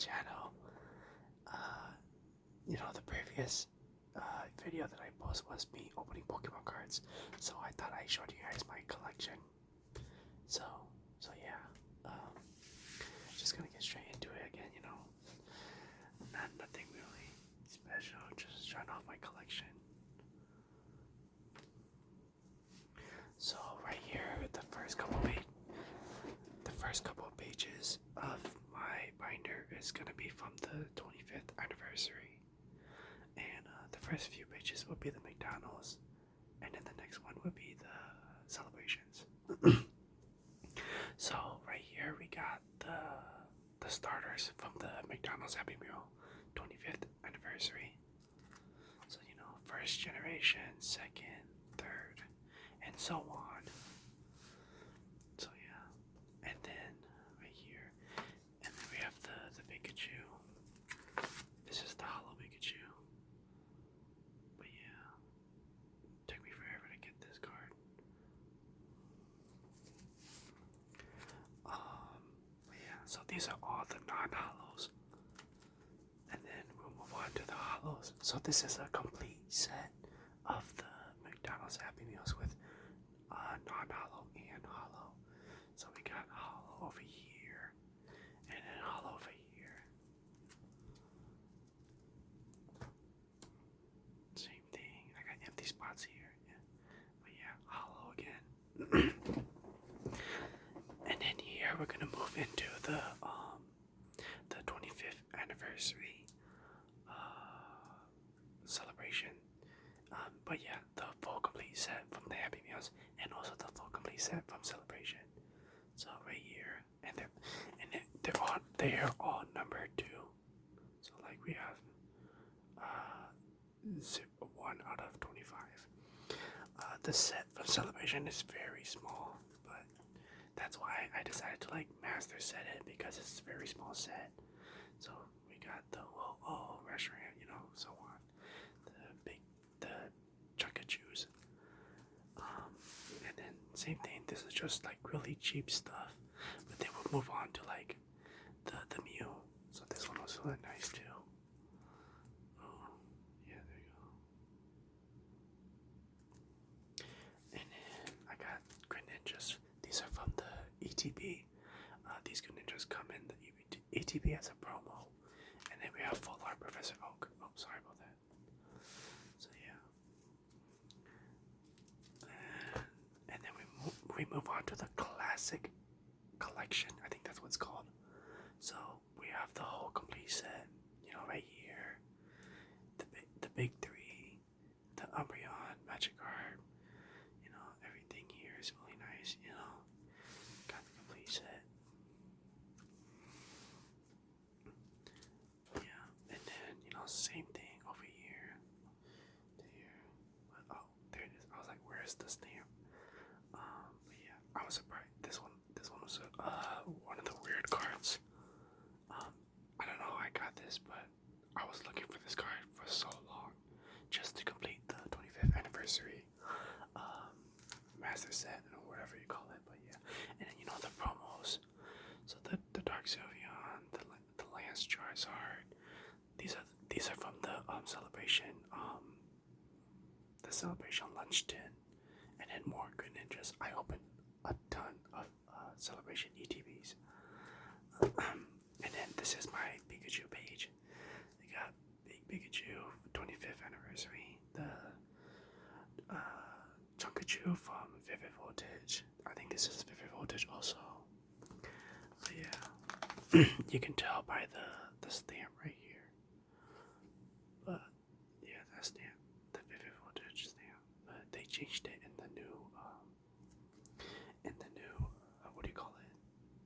channel. The previous video that I posted was me opening Pokemon cards, so I thought I showed you guys my collection. So, yeah, just gonna get straight into it again. Nothing really special, just showing off my collection. So right here, the first couple of pages of my binder is gonna be from the 25th anniversary, and the first few pages will be the McDonald's, and then the next one would be the celebrations. So right here we got the starters from the McDonald's Happy Meal 25th anniversary. So first generation, second, third, and so on. So yeah, and then right here, and then we have the Pikachu. This is the hollow Pikachu. But yeah, took me forever to get this card. But yeah, so these are all the non-hollows, and then we'll move on to the hollows. So this is a complete set of the McDonald's Happy Meals with non-hollow and hollow. So we got hollow over here, and then hollow over here. Same thing. I got empty spots here. Yeah. But yeah, hollow again. And then here we're gonna move into the 25th anniversary celebration. But yeah, the full complete set from the Happy Meals, and also the full complete set from Celebration. So right here, and they're all numbered too. So like we have 1 out of 25. The set from Celebration is very small, but that's why I decided to like master set it, because it's a very small set. So we got the restaurant, so on. The Chuckachus. And then same thing. This is just like really cheap stuff, but then we'll move on to like the Mew. So this one was really nice too. Oh, yeah, there you go. And then I got Greninjas. These are from the ETB. These Greninjas come in the ETB as a promo. And then we have Full Art Professor Oak. Oh, sorry about that. So yeah. And then we move on to the classic collection. I think that's what it's called. So we have the whole complete set. Right here. The big three. The Umbreon, Magikarp. Everything here is really nice. Got the complete set. Yeah, and then same thing over here. There. Oh, there it is. I was like, where's the stamp? But yeah, I was surprised. This one was one of the weird cards. I don't know how I got this, but I was looking for this card for so long, just to complete the 25th anniversary master set, or whatever you call it. But yeah, and then the promos. So the Dark Sylveon, the Lance Charizard. These are from the celebration lunch tin, and then more Greninjas. I opened a ton of celebration ETBs. And then this is my Pikachu page. We got Big Pikachu 25th anniversary. The Chunkachu from Vivid Voltage. I think this is Vivid Voltage also. But yeah, you can tell by the stamp right here. But yeah, that stamp, the Vivid Voltage stamp. But they changed it in the new what do you call it?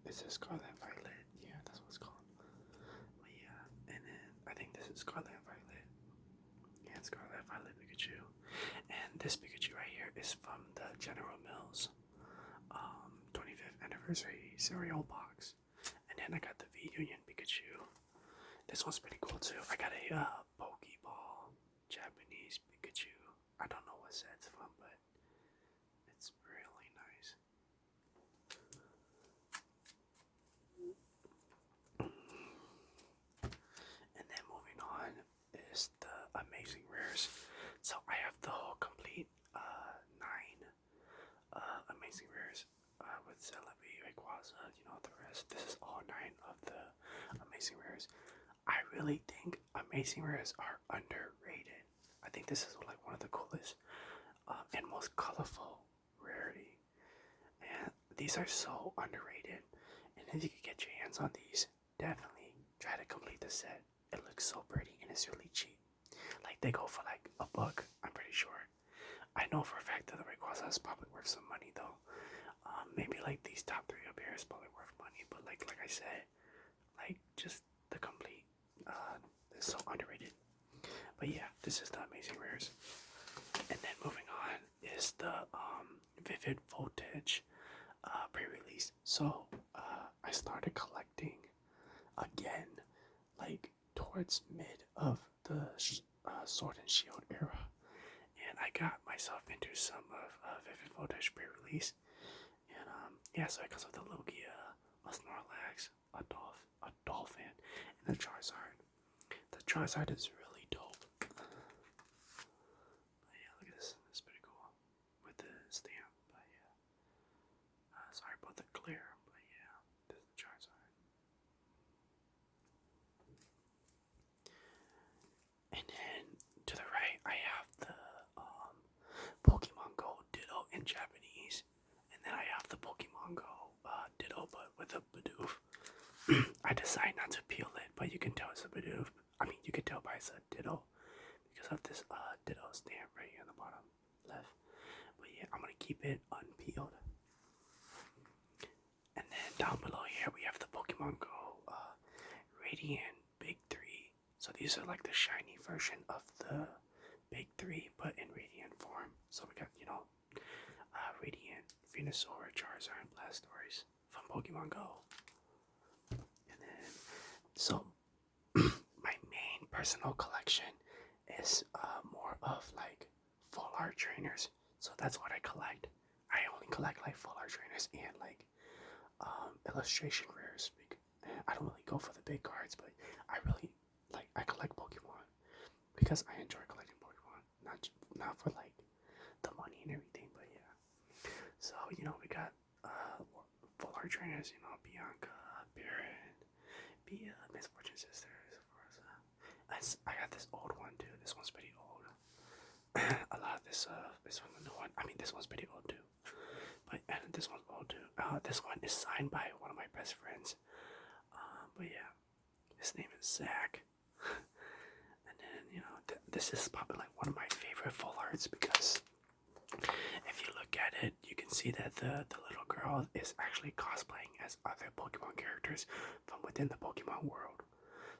Is it Scarlet Violet? Yeah, that's what it's called. But yeah, and then I think this is Scarlet Violet. Yeah, Scarlet Violet Pikachu. And this Pikachu right here is from the General Mills 25th anniversary cereal box. And then I got the V-Union Pikachu. This one's pretty cool too. I got a Pokeball Japanese Pikachu. I don't know what set it's from, but it's really nice. the rest. This is all 9 of the Amazing Rares. I really think Amazing Rares are underrated. I think this is like one of the coolest and most colorful rarity. And these are so underrated. And if you could get your hands on these, definitely try to complete the set. It looks so pretty and it's really cheap. Like they go for like $1, I'm pretty sure. I know for a fact that the Rayquaza is probably worth some money though. Maybe like these top 3 up here is probably worth money, but like I said, like just the complete is so underrated. But yeah, this is the Amazing Rares. And then moving on is the Vivid Voltage pre-release. So I started collecting again, like towards mid of the Sword and Shield era, and I got myself into some of Vivid Voltage pre-release, and yeah, so because of the Lugia, a Snorlax, a Dolphin, and the Charizard. The Charizard is really dope. But yeah, look at this. It's pretty cool with the stamp. But yeah, sorry about the glare. But yeah, this is the Charizard. And then to the right, I have the Pokemon Go Ditto in Japanese, and then I have the Pokemon Go Ditto but with a Bidoof. I decided not to peel it, but you can tell it's a Bidoof. I mean, you can tell by it's a Ditto because of this Ditto stamp right here on the bottom left. But yeah, I'm gonna keep it unpeeled. And then down below here we have the Pokemon Go Radiant Big 3. So these are like the shiny version of the Big 3, but in Radiant form. So we got, Radiant, Venusaur, Charizard, and Blastoise from Pokemon Go. And then, so my main personal collection is more of like full art trainers. So that's what I collect. I only collect like full art trainers and like illustration rares. I don't really go for the big cards, but I really like I collect Pokemon because I enjoy collecting Pokemon. Not for like the money and everything, but yeah. So we got full art trainers. Bianca, Baron, Misfortune Sisters. I got this old one too. This one's pretty old. A lot of this is from the new one. I mean, this one's pretty old too. But and this one's old too. This one is signed by one of my best friends. But yeah, his name is Zach. And then this is probably like one of my favorite full arts because if you look at it, you can see that the little girl is actually cosplaying as other Pokemon characters from within the Pokemon world.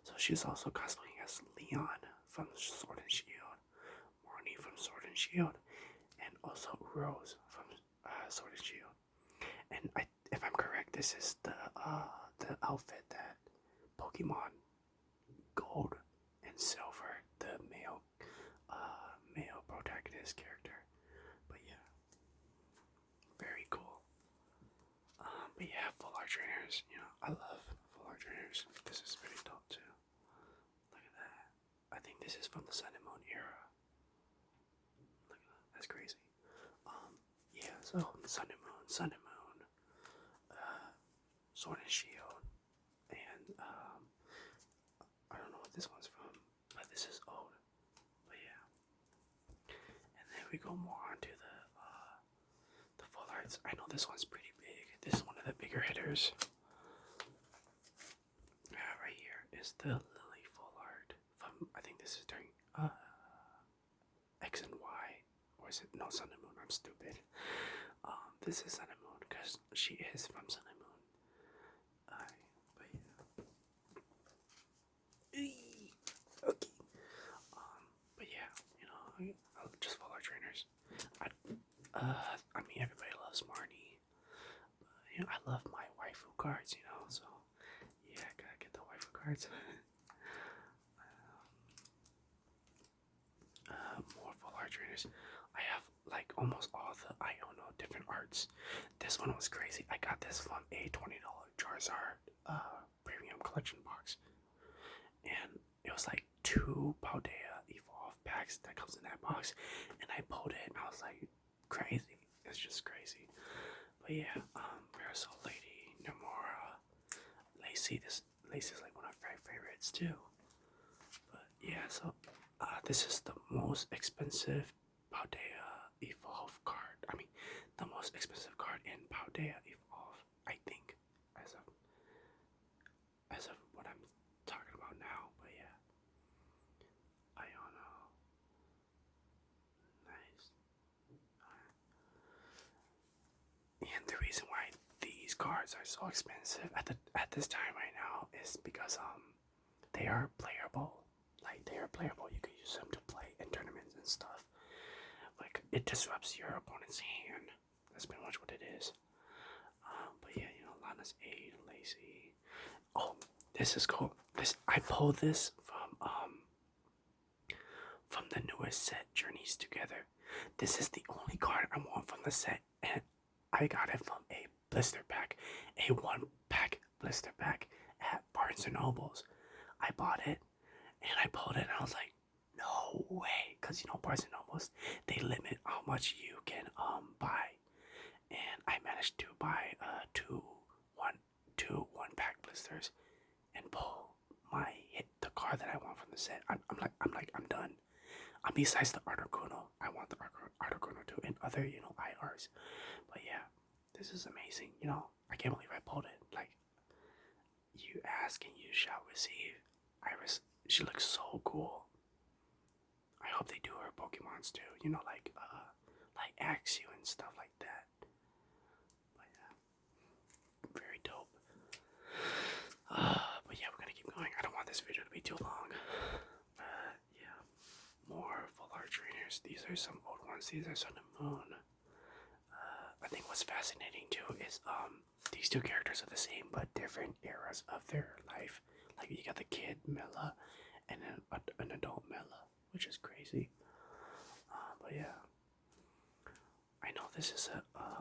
So she's also cosplaying as Leon from Sword and Shield, Marnie from Sword and Shield, and also Rose from Sword and Shield. And if I'm correct, this is the outfit that Pokemon Gold and Silver, the male protagonist character. But yeah, very cool. But yeah, full art trainers. I love full art trainers. This is pretty dope too. Look at that. I think this is from the Sun and Moon era. Look at that. That's crazy. Yeah. So Sun and Moon, Sword and Shield, and I don't know what this one's from, but this is old. But yeah. And then we go more on to the full arts. I know this one's pretty big. This is one of the bigger hitters. Right here is the Lily full art from, I think this is during X and Y, or is it no Sun and Moon? I'm stupid. This is Sun and Moon because she is from Sun and Moon. But yeah. Okay. But yeah, I'll just follow our trainers. I mean, everybody loves Marnie. I love my waifu cards, so yeah, I gotta get the waifu cards. More full art trainers. I have like almost all the Iono different arts. This one was crazy. I got this from a $20 Charizard premium collection box, and it was like 2 Paldea Evolve packs that comes in that box, and I pulled it, and I was like, crazy. It's just crazy. But yeah, Parasol Lady, see, this lace is like one of my favorites too. But yeah, so this is the most expensive Paldea Evolve card. I mean, the most expensive card in Paldea Evolve, I think, as of what I'm talking about now. But yeah, Iono, nice. And the reason why these cards are so expensive at this time right now is because they are playable. Like, they are playable. You can use them to play in tournaments and stuff. Like, it disrupts your opponent's hand. That's pretty much what it is. But yeah, you know, Lana's Aid, Lacey. Oh, this is cool. I pulled this from the newest set, Journeys Together. This is the only card I want from the set, and I got it from a blister pack, a 1-pack blister pack at Barnes and Nobles. I bought it and I pulled it and I was like, no way, because you know Barnes and Nobles, they limit how much you can buy, and I managed to buy two 1-pack blisters and pull the card that I want from the set. I'm done. Besides the Articuno, I want the Articuno too, and other, you know, IRs. But yeah, this is amazing. You know, I can't believe I pulled it. Like, you ask and you shall receive. Iris, she looks so cool. I hope they do her Pokemons too. You know, like Axew and stuff like that. But yeah, very dope. But yeah, we're gonna keep going. I don't want this video to be too long. Yeah, more full art trainers. These are some old ones. These are Sun and Moon. I think what's fascinating too is these two characters are the same but different eras of their life. Like, you got the kid Mela and then an adult Mela, which is crazy. But yeah, I know this is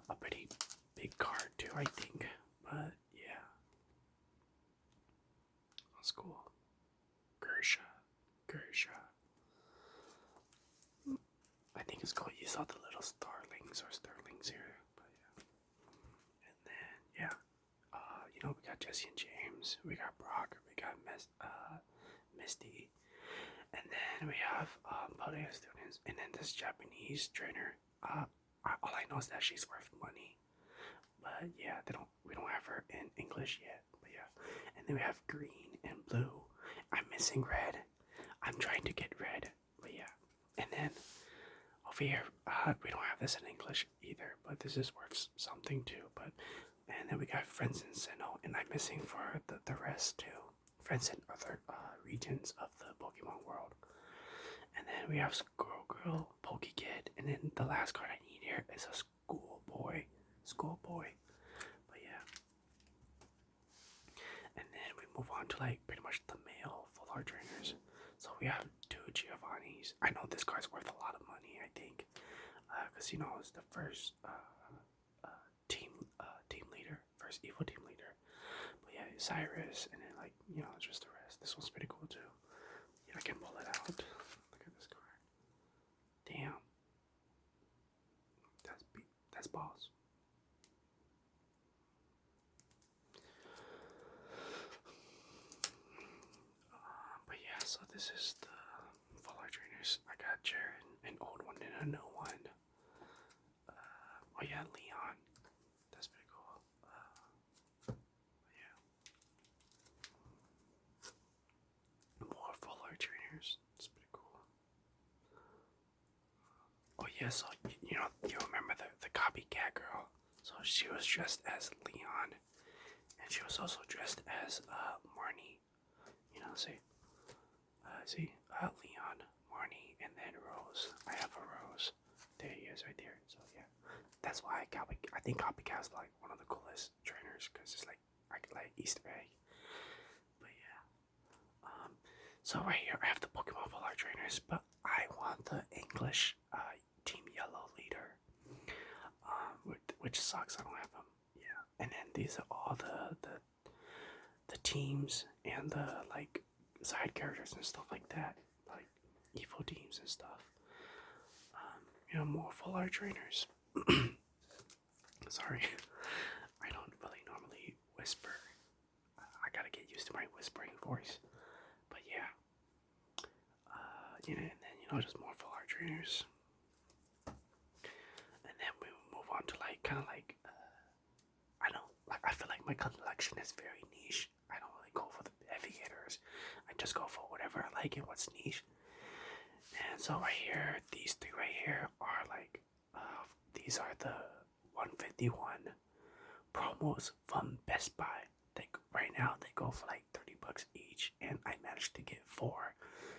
a pretty big card too, I think. But yeah, that's cool. Gersha. I think it's called. You saw the little starlings or sterlings here, but yeah. And then yeah, you know, we got Jesse and James, we got Brock, we got Misty, and then we have Paldea students, and then this Japanese trainer. All I know is that she's worth money, but yeah, we don't have her in English yet, but yeah. And then we have green and blue. I'm missing red. I'm trying to get red, but yeah. And then over here, we don't have this in English either, but this is worth something too. And then we got Friends in Sinnoh, and I'm missing for the rest too. Friends in other regions of the Pokemon world. And then we have Squirrel Girl, Pokekid, and then the last card I need here is a Schoolboy. But yeah. And then we move on to like pretty much the male full art trainers. So we have two Giovannis. I know this card's worth a lot of money, I think, because you know it's the first team leader, first evil team leader. But yeah, Cyrus, and then like, you know, just the rest. This one's pretty cool too. Yeah, I can pull it out. Look at this card. Damn, that's boss. But yeah, so this is the full art trainers. I got Jared, an old one and a new one. Oh yeah, Leon. That's pretty cool. Yeah. More full art trainers. That's pretty cool. Oh yeah, so you know, you remember the copycat girl? So she was dressed as Leon, and she was also dressed as Marnie. You know, see, Leon, Marnie, and then Rose. I have a Rose. There he is, right there. So yeah, that's why I think Copycat's like one of the coolest trainers, because it's like Easter egg. But yeah, so right here I have the Pokemon Full Art trainers, but I want the English Team Yellow leader, which sucks. I don't have them. Yeah, and then these are all the teams and the like side characters and stuff like that, like evil teams and stuff. You know, more full art trainers. Sorry, I don't really normally whisper. I gotta get course. But yeah, and then just more for our trainers, and then we move on to like kind of like I don't like. I feel like my collection is very niche. I don't really go for the heavy hitters. I just go for whatever I like and what's niche. And so right here, these three right here are like, these are the 151 promos from Best Buy. Right now they go for like $30 each, and I managed to get 4.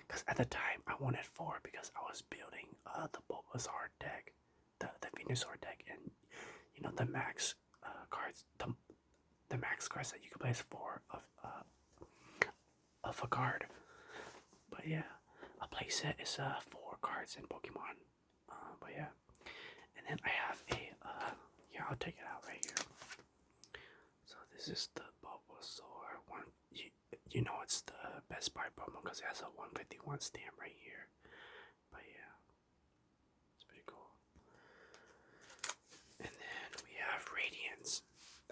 Because at the time I wanted 4 because I was building the Bulbasaur deck, the Venusaur deck, and the max cards, the max cards that you can place 4 of a card. But yeah, a playset is 4 cards in Pokemon. But yeah, and then I have a yeah, I'll take it out right here. So this is the Bulbasaur one. You know it's the Best Buy promo because it has a 151 stamp right here. But yeah, it's pretty cool. And then we have Radiance.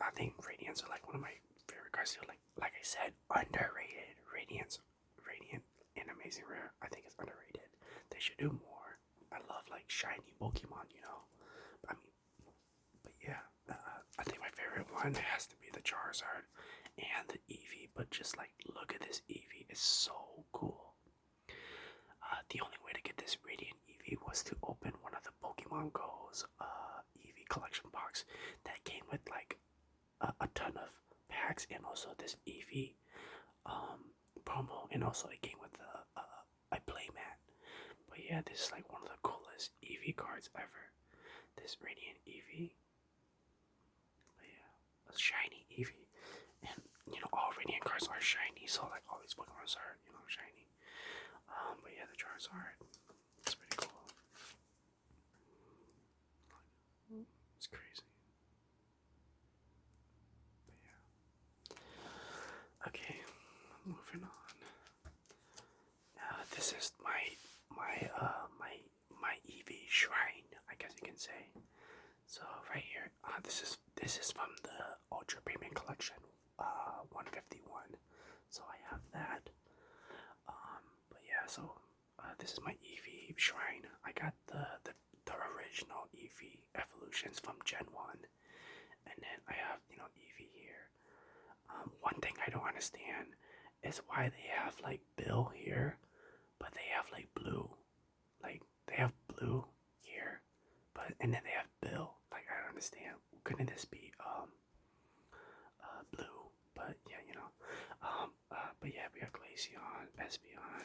I think Radiance are like one of my favorite cards too. Like I said, underrated. Radiant and Amazing Rare. I think it's underrated. They should do more. I love like shiny Pokemon, I mean, but yeah, I think my favorite one has to be the Charizard and the Eevee. But just like, look at this Eevee, it's so cool. The only way to get this Radiant Eevee was to open one of the Pokemon Go's Eevee collection box that came with like a ton of packs, and also this Eevee promo, and also it came with a playmat. But yeah, this is like one of the coolest Eevee cards ever. This Radiant Eevee. But yeah, a shiny Eevee. And all Radiant cards are shiny, so like all these Pokemon are, shiny. But yeah, the Charizard. It's pretty cool. It's crazy. But yeah. Okay, moving on. This is my Eevee shrine, I guess you can say. So right here, this is from the Ultra Premium Collection, 151. So I have that. But yeah, so this is my Eevee shrine. I got the original Eevee evolutions from Gen 1, and then I have Eevee here. One thing I don't understand is why they have like Bill here, but they have like blue. Like they have blue here, and then they have Bill. Like I don't understand. Couldn't this be blue? But yeah, but yeah, we have Glaceon, Espeon,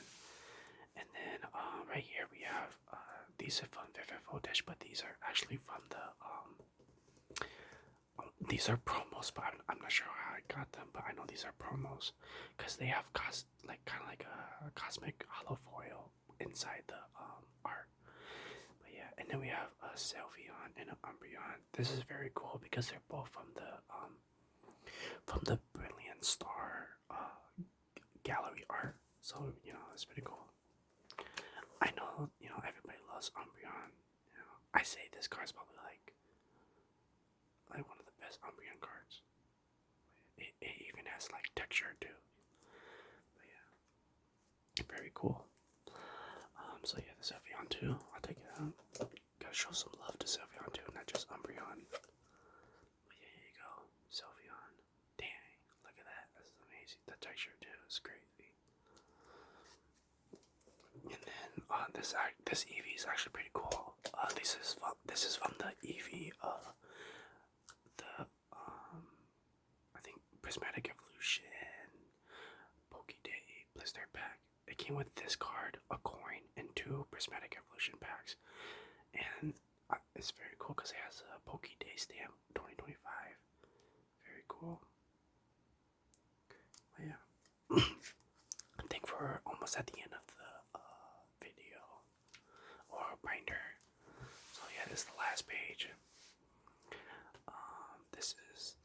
and then right here we have these are from Vivid Voltage, but these are actually from the these are promos, but I'm not sure how I got them, but I know these are promos because they have kind of like a cosmic hollow foil inside the art. But yeah, and then we have a Sylveon and an Umbreon. This is very cool because they're both from the Brilliant Star gallery art. So it's pretty cool. I know everybody loves Umbreon. I say this card's probably like one of the best Umbreon cards. It even has like texture too. But yeah, very cool. So yeah, the Sylveon too. I'll take it out. Gotta show some love to Sylveon too, not just Umbreon. But yeah, here you go, Sylveon. Dang, look at that. That's amazing. The texture too is crazy. And then this Eevee is actually pretty cool. This is from the Eevee I think Prismatic Evolution Pokéday Blister Pack. It came with this card, a coin, and 2 Prismatic Evolution packs. And it's very cool because it has a Pokéday stamp 2025. Very cool. But yeah. I think we're almost at the end of the video or binder. So yeah, this is the last page. This is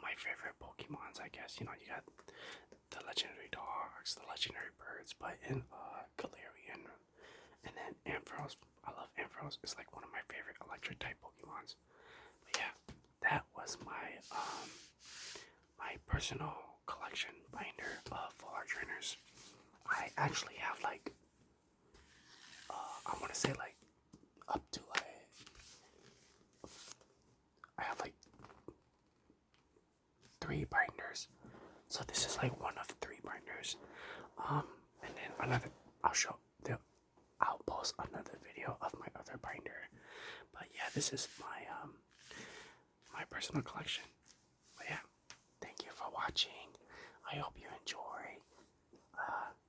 my favorite Pokemons, I guess. You got the legendary dogs, the legendary birds, but in Galarian, and then Ampharos. I love Ampharos. It's like one of my favorite electric type Pokemons. But yeah, that was my my personal collection binder of full art trainers. I actually have like, I want to say like up to like, I have like 3 binders. So this is like one of 3 binders. And then another, I'll post another video of my other binder. But yeah, this is my my personal collection. But yeah, thank you for watching. I hope you enjoy.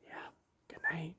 Yeah, good night.